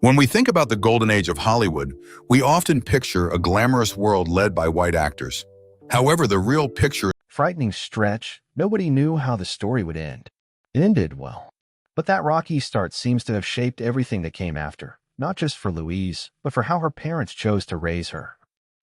When we think about the golden age of Hollywood, we often picture a glamorous world led by white actors. However, the real picture Frightening stretch, nobody knew how the story would end. It ended well. But that rocky start seems to have shaped everything that came after, not just for Louise, but for how her parents chose to raise her.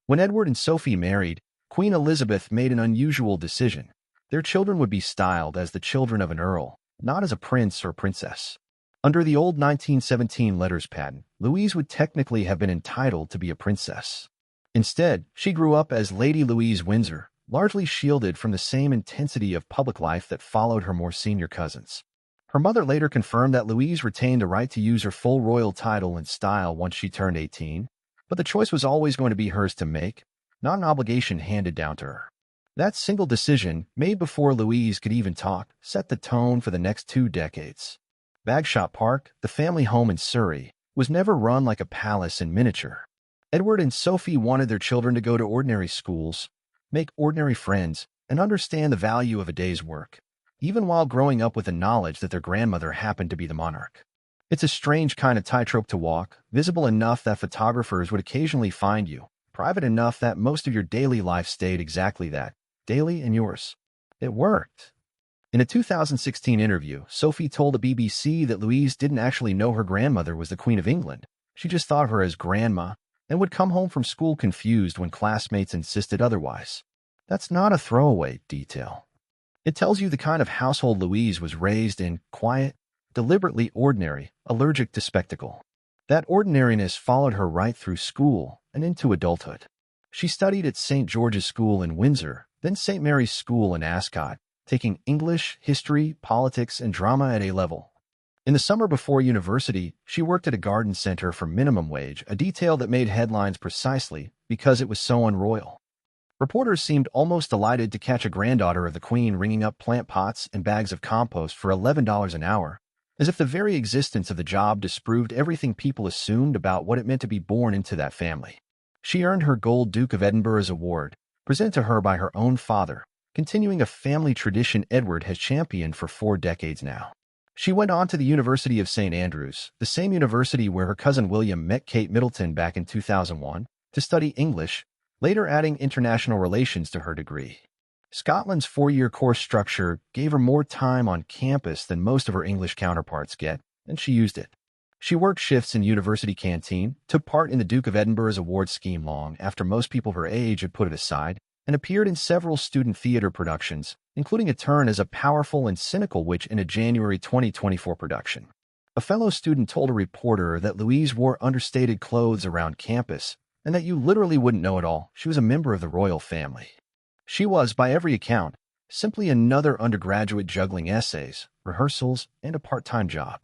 When Edward and Sophie married, Queen Elizabeth made an unusual decision. Their children would be styled as the children of an earl, not as a prince or princess. Under the old 1917 letters patent, Louise would technically have been entitled to be a princess. Instead, she grew up as Lady Louise Windsor, largely shielded from the same intensity of public life that followed her more senior cousins. Her mother later confirmed that Louise retained the right to use her full royal title and style once she turned 18, but the choice was always going to be hers to make, not an obligation handed down to her. That single decision, made before Louise could even talk, set the tone for the next 2 decades. Bagshot Park, the family home in Surrey, was never run like a palace in miniature. Edward and Sophie wanted their children to go to ordinary schools, make ordinary friends, and understand the value of a day's work, even while growing up with the knowledge that their grandmother happened to be the monarch. It's a strange kind of tightrope to walk, visible enough that photographers would occasionally find you, private enough that most of your daily life stayed exactly that, daily and yours. It worked. In a 2016 interview, Sophie told the BBC that Louise didn't actually know her grandmother was the Queen of England. She just thought of her as Grandma, and would come home from school confused when classmates insisted otherwise. That's not a throwaway detail. It tells you the kind of household Louise was raised in: quiet, deliberately ordinary, allergic to spectacle. That ordinariness followed her right through school and into adulthood. She studied at St. George's School in Windsor, then St. Mary's School in Ascot, taking English, history, politics, and drama at A level. In the summer before university, she worked at a garden center for minimum wage, a detail that made headlines precisely because it was so unroyal. Reporters seemed almost delighted to catch a granddaughter of the Queen ringing up plant pots and bags of compost for $11 an hour, as if the very existence of the job disproved everything people assumed about what it meant to be born into that family. She earned her Gold Duke of Edinburgh's award, presented to her by her own father, continuing a family tradition Edward has championed for 4 decades now. She went on to the University of St. Andrews, the same university where her cousin William met Kate Middleton back in 2001, to study English, later adding international relations to her degree. Scotland's 4-year course structure gave her more time on campus than most of her English counterparts get, and she used it. She worked shifts in university canteen, took part in the Duke of Edinburgh's award scheme long after most people her age had put it aside, and appeared in several student theater productions, including a turn as a powerful and cynical witch in a January 2024 production. A fellow student told a reporter that Louise wore understated clothes around campus, and that you literally wouldn't know at all she was a member of the royal family. She was, by every account, simply another undergraduate juggling essays, rehearsals, and a part-time job.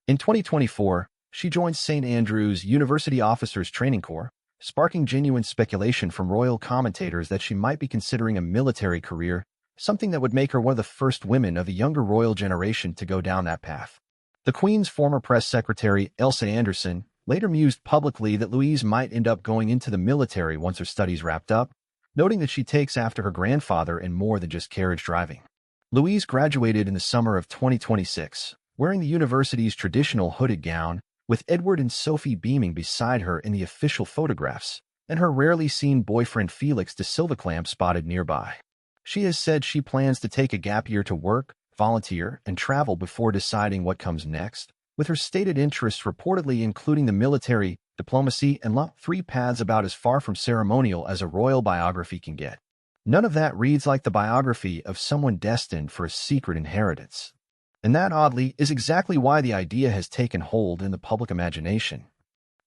In 2024, she joined St. Andrews University Officers Training Corps, sparking genuine speculation from royal commentators that she might be considering a military career, something that would make her one of the first women of the younger royal generation to go down that path. The Queen's former press secretary, Elsa Anderson, later mused publicly that Louise might end up going into the military once her studies wrapped up, noting that she takes after her grandfather in more than just carriage driving. Louise graduated in the summer of 2026, wearing the university's traditional hooded gown, with Edward and Sophie beaming beside her in the official photographs, and her rarely seen boyfriend Felix de Silvaclamp spotted nearby. She has said she plans to take a gap year to work, volunteer, and travel before deciding what comes next, with her stated interests reportedly including the military, diplomacy, and law, 3 paths about as far from ceremonial as a royal biography can get. None of that reads like the biography of someone destined for a secret inheritance. And that, oddly, is exactly why the idea has taken hold in the public imagination.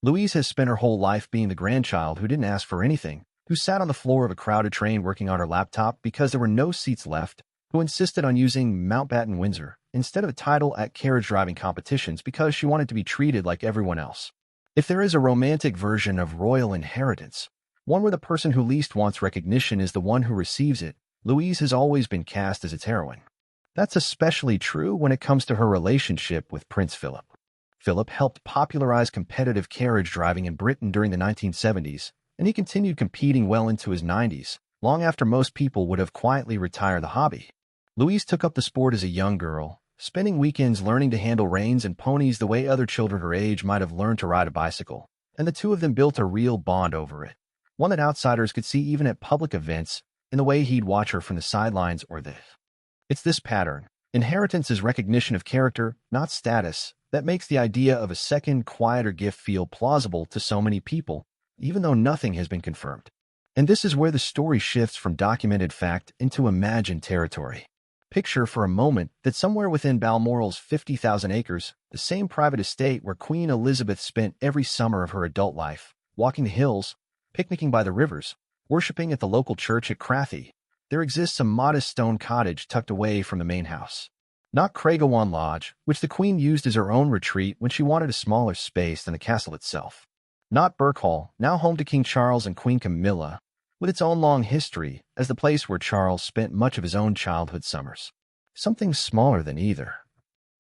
Louise has spent her whole life being the grandchild who didn't ask for anything, who sat on the floor of a crowded train working on her laptop because there were no seats left, who insisted on using Mountbatten Windsor instead of a title at carriage driving competitions because she wanted to be treated like everyone else. If there is a romantic version of royal inheritance, one where the person who least wants recognition is the one who receives it, Louise has always been cast as its heroine. That's especially true when it comes to her relationship with Prince Philip. Philip helped popularize competitive carriage driving in Britain during the 1970s, and he continued competing well into his 90s, long after most people would have quietly retired the hobby. Louise took up the sport as a young girl, spending weekends learning to handle reins and ponies the way other children her age might have learned to ride a bicycle, and the two of them built a real bond over it, one that outsiders could see even at public events, in the way he'd watch her from the sidelines or this. It's this pattern, inheritance as recognition of character, not status, that makes the idea of a second, quieter gift feel plausible to so many people, even though nothing has been confirmed. And this is where the story shifts from documented fact into imagined territory. Picture for a moment that somewhere within Balmoral's 50,000 acres, the same private estate where Queen Elizabeth spent every summer of her adult life, walking the hills, picnicking by the rivers, worshipping at the local church at Crathy, there exists a modest stone cottage tucked away from the main house. Not Craigawwan Lodge, which the Queen used as her own retreat when she wanted a smaller space than the castle itself. Not Birkhall, now home to King Charles and Queen Camilla, with its own long history as the place where Charles spent much of his own childhood summers. Something smaller than either.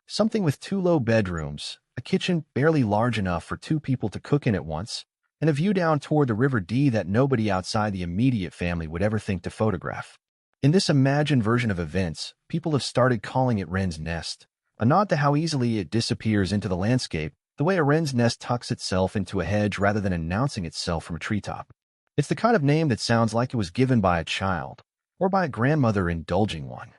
Something with 2 low bedrooms, a kitchen barely large enough for 2 people to cook in at once, and a view down toward the River Dee that nobody outside the immediate family would ever think to photograph. In this imagined version of events, people have started calling it Wren's Nest, a nod to how easily it disappears into the landscape, the way a wren's nest tucks itself into a hedge rather than announcing itself from a treetop. It's the kind of name that sounds like it was given by a child, or by a grandmother indulging one.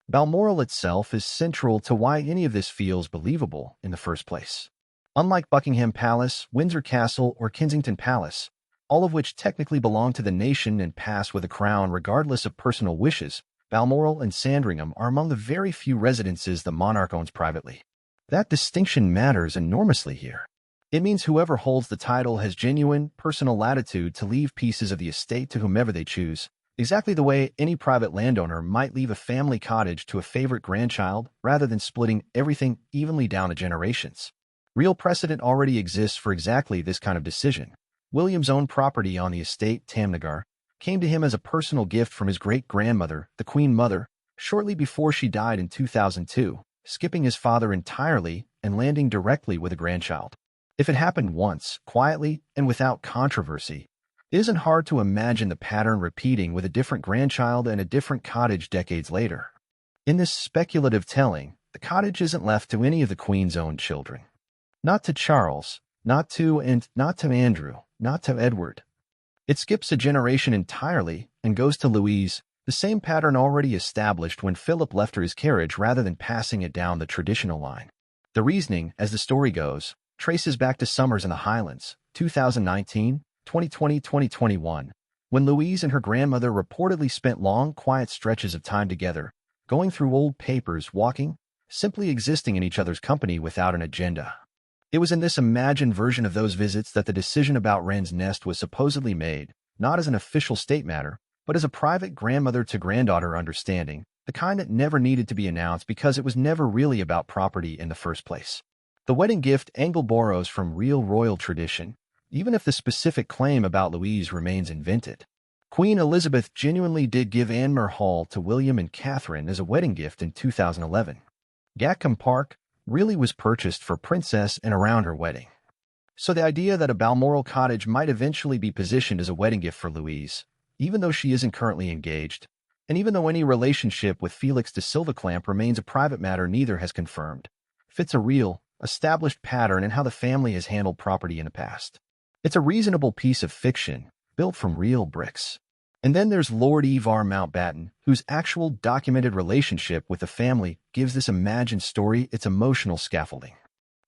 Balmoral itself is central to why any of this feels believable in the first place. Unlike Buckingham Palace, Windsor Castle, or Kensington Palace, all of which technically belong to the nation and pass with a crown regardless of personal wishes, Balmoral and Sandringham are among the very few residences the monarch owns privately. That distinction matters enormously here. It means whoever holds the title has genuine, personal latitude to leave pieces of the estate to whomever they choose, exactly the way any private landowner might leave a family cottage to a favorite grandchild rather than splitting everything evenly down the generations. Real precedent already exists for exactly this kind of decision. William's own property on the estate, Tamnagar, came to him as a personal gift from his great-grandmother, the Queen Mother, shortly before she died in 2002, skipping his father entirely and landing directly with a grandchild. If it happened once, quietly and without controversy, it isn't hard to imagine the pattern repeating with a different grandchild and a different cottage decades later. In this speculative telling, the cottage isn't left to any of the Queen's own children. Not to Charles, not to Andrew, not to Edward. It skips a generation entirely and goes to Louise, the same pattern already established when Philip left her his carriage rather than passing it down the traditional line. The reasoning, as the story goes, traces back to summers in the Highlands, 2019, 2020, 2021, when Louise and her grandmother reportedly spent long, quiet stretches of time together, going through old papers, walking, simply existing in each other's company without an agenda. It was in this imagined version of those visits that the decision about Wren's Nest was supposedly made, not as an official state matter, but as a private grandmother-to-granddaughter understanding, the kind that never needed to be announced because it was never really about property in the first place. The wedding gift angle borrows from real royal tradition, even if the specific claim about Louise remains invented. Queen Elizabeth genuinely did give Anmer Hall to William and Catherine as a wedding gift in 2011. Gatcombe Park really was purchased for Princess and around her wedding. So the idea that a Balmoral cottage might eventually be positioned as a wedding gift for Louise, even though she isn't currently engaged, and even though any relationship with Felix de Silvaclamp remains a private matter neither has confirmed, fits a real, established pattern in how the family has handled property in the past. It's a reasonable piece of fiction, built from real bricks. And then there's Lord Ivar Mountbatten, whose actual documented relationship with the family gives this imagined story its emotional scaffolding.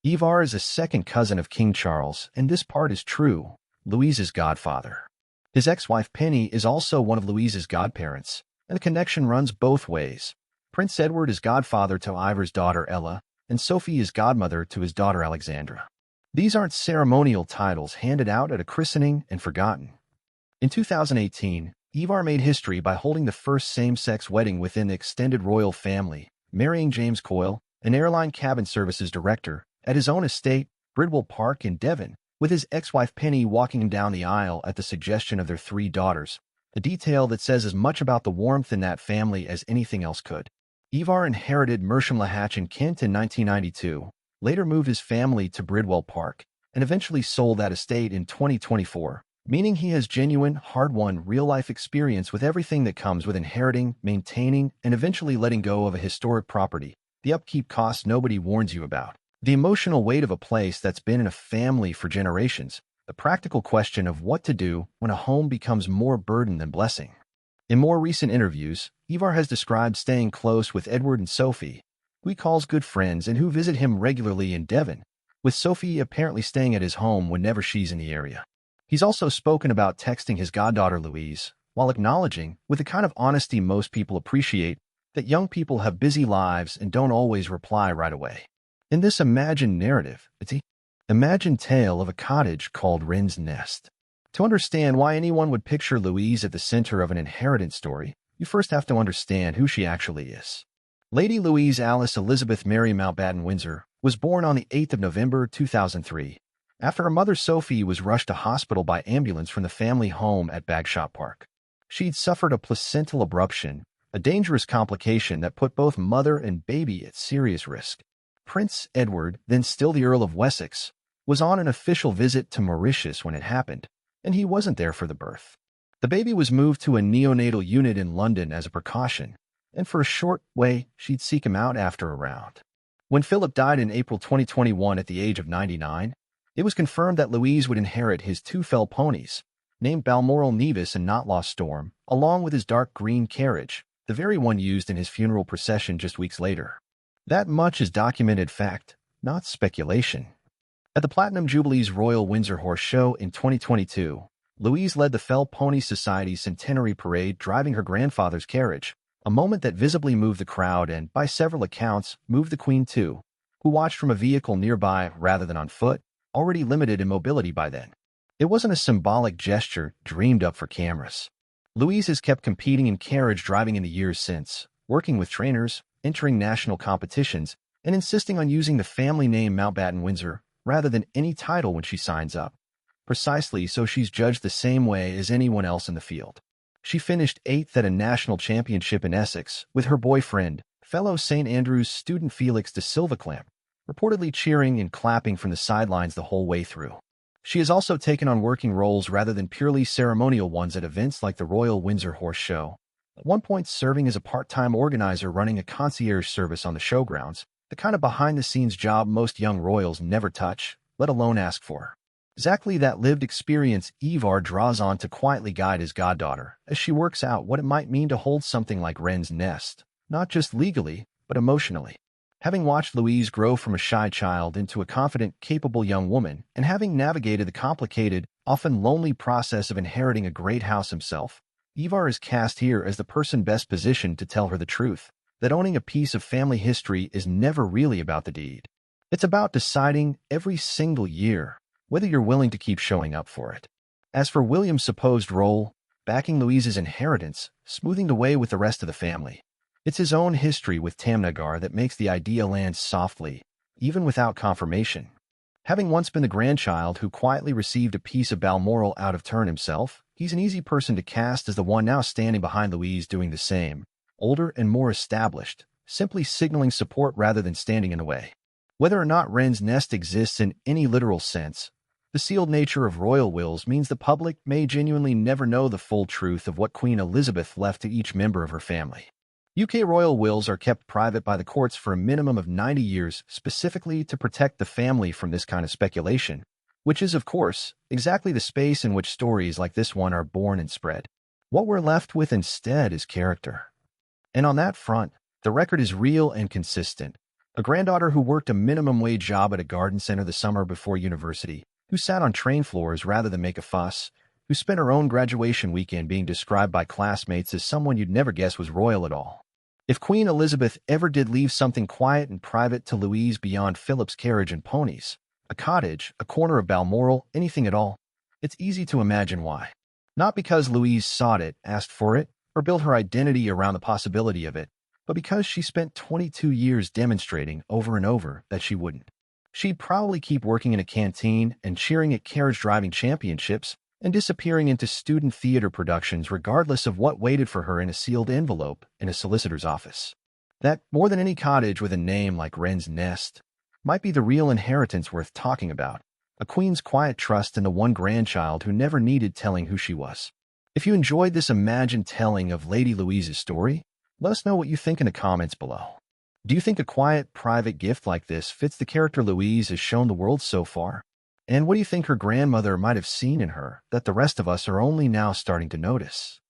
Ivar is a second cousin of King Charles, and this part is true, Louise's godfather. His ex-wife Penny is also one of Louise's godparents, and the connection runs both ways. Prince Edward is godfather to Ivar's daughter Ella, and Sophie is godmother to his daughter Alexandra. These aren't ceremonial titles handed out at a christening and forgotten. In 2018, Ivar made history by holding the first same-sex wedding within the extended royal family, marrying James Coyle, an airline cabin services director, at his own estate, Bridwell Park in Devon, with his ex-wife Penny walking him down the aisle at the suggestion of their 3 daughters, a detail that says as much about the warmth in that family as anything else could. Ivar inherited Mersham-le-Hatch in Kent in 1992, later moved his family to Bridwell Park, and eventually sold that estate in 2024. Meaning he has genuine, hard-won, real-life experience with everything that comes with inheriting, maintaining, and eventually letting go of a historic property, the upkeep costs nobody warns you about, the emotional weight of a place that's been in a family for generations, the practical question of what to do when a home becomes more burden than blessing. In more recent interviews, Ivar has described staying close with Edward and Sophie, who he calls good friends and who visit him regularly in Devon, with Sophie apparently staying at his home whenever she's in the area. He's also spoken about texting his goddaughter Louise, while acknowledging, with the kind of honesty most people appreciate, that young people have busy lives and don't always reply right away. In this imagined narrative, it's an imagined tale of a cottage called Wren's Nest. To understand why anyone would picture Louise at the center of an inheritance story, you first have to understand who she actually is. Lady Louise Alice Elizabeth Mary Mountbatten Windsor was born on the 8th of November 2003, after her mother Sophie was rushed to hospital by ambulance from the family home at Bagshot Park. She'd suffered a placental abruption, a dangerous complication that put both mother and baby at serious risk. Prince Edward, then still the Earl of Wessex, was on an official visit to Mauritius when it happened, and he wasn't there for the birth. The baby was moved to a neonatal unit in London as a precaution, and for a short way, she'd seek him out after a round. When Philip died in April 2021 at the age of 99, it was confirmed that Louise would inherit his two fell ponies, named Balmoral Nevis and Not Lost Storm, along with his dark green carriage, the very one used in his funeral procession just weeks later. That much is documented fact, not speculation. At the Platinum Jubilee's Royal Windsor Horse Show in 2022, Louise led the Fell Pony Society's centenary parade driving her grandfather's carriage, a moment that visibly moved the crowd and, by several accounts, moved the Queen too, who watched from a vehicle nearby rather than on foot, already limited in mobility by then. It wasn't a symbolic gesture dreamed up for cameras. Louise has kept competing in carriage driving in the years since, working with trainers, entering national competitions, and insisting on using the family name Mountbatten Windsor rather than any title when she signs up, precisely so she's judged the same way as anyone else in the field. She finished 8th at a national championship in Essex with her boyfriend, fellow St. Andrews student Felix de Silvaclamp, reportedly cheering and clapping from the sidelines the whole way through. She has also taken on working roles rather than purely ceremonial ones at events like the Royal Windsor Horse Show, at one point serving as a part-time organizer running a concierge service on the showgrounds, the kind of behind-the-scenes job most young royals never touch, let alone ask for. Exactly that lived experience Ivar draws on to quietly guide his goddaughter as she works out what it might mean to hold something like Wren's Nest, not just legally, but emotionally. Having watched Louise grow from a shy child into a confident, capable young woman, and having navigated the complicated, often lonely process of inheriting a great house himself, Ivar is cast here as the person best positioned to tell her the truth, that owning a piece of family history is never really about the deed. It's about deciding every single year whether you're willing to keep showing up for it. As for William's supposed role, backing Louise's inheritance, smoothing the way with the rest of the family, it's his own history with Tamnagar that makes the idea land softly, even without confirmation. Having once been the grandchild who quietly received a piece of Balmoral out of turn himself, he's an easy person to cast as the one now standing behind Louise doing the same, older and more established, simply signaling support rather than standing in the way. Whether or not Wren's Nest exists in any literal sense, the sealed nature of royal wills means the public may genuinely never know the full truth of what Queen Elizabeth left to each member of her family. UK royal wills are kept private by the courts for a minimum of 90 years specifically to protect the family from this kind of speculation, which is, of course, exactly the space in which stories like this one are born and spread. What we're left with instead is character. And on that front, the record is real and consistent. A granddaughter who worked a minimum wage job at a garden center the summer before university, who sat on train floors rather than make a fuss, who spent her own graduation weekend being described by classmates as someone you'd never guess was royal at all. If Queen Elizabeth ever did leave something quiet and private to Louise beyond Philip's carriage and ponies, a cottage, a corner of Balmoral, anything at all, it's easy to imagine why. Not because Louise sought it, asked for it, or built her identity around the possibility of it, but because she spent 22 years demonstrating over and over that she wouldn't. She'd probably keep working in a canteen and cheering at carriage-driving championships and disappearing into student theater productions regardless of what waited for her in a sealed envelope in a solicitor's office. That, more than any cottage with a name like Wren's Nest, might be the real inheritance worth talking about, a queen's quiet trust in the one grandchild who never needed telling who she was. If you enjoyed this imagined telling of Lady Louise's story, let us know what you think in the comments below. Do you think a quiet, private gift like this fits the character Louise has shown the world so far? And what do you think her grandmother might have seen in her that the rest of us are only now starting to notice?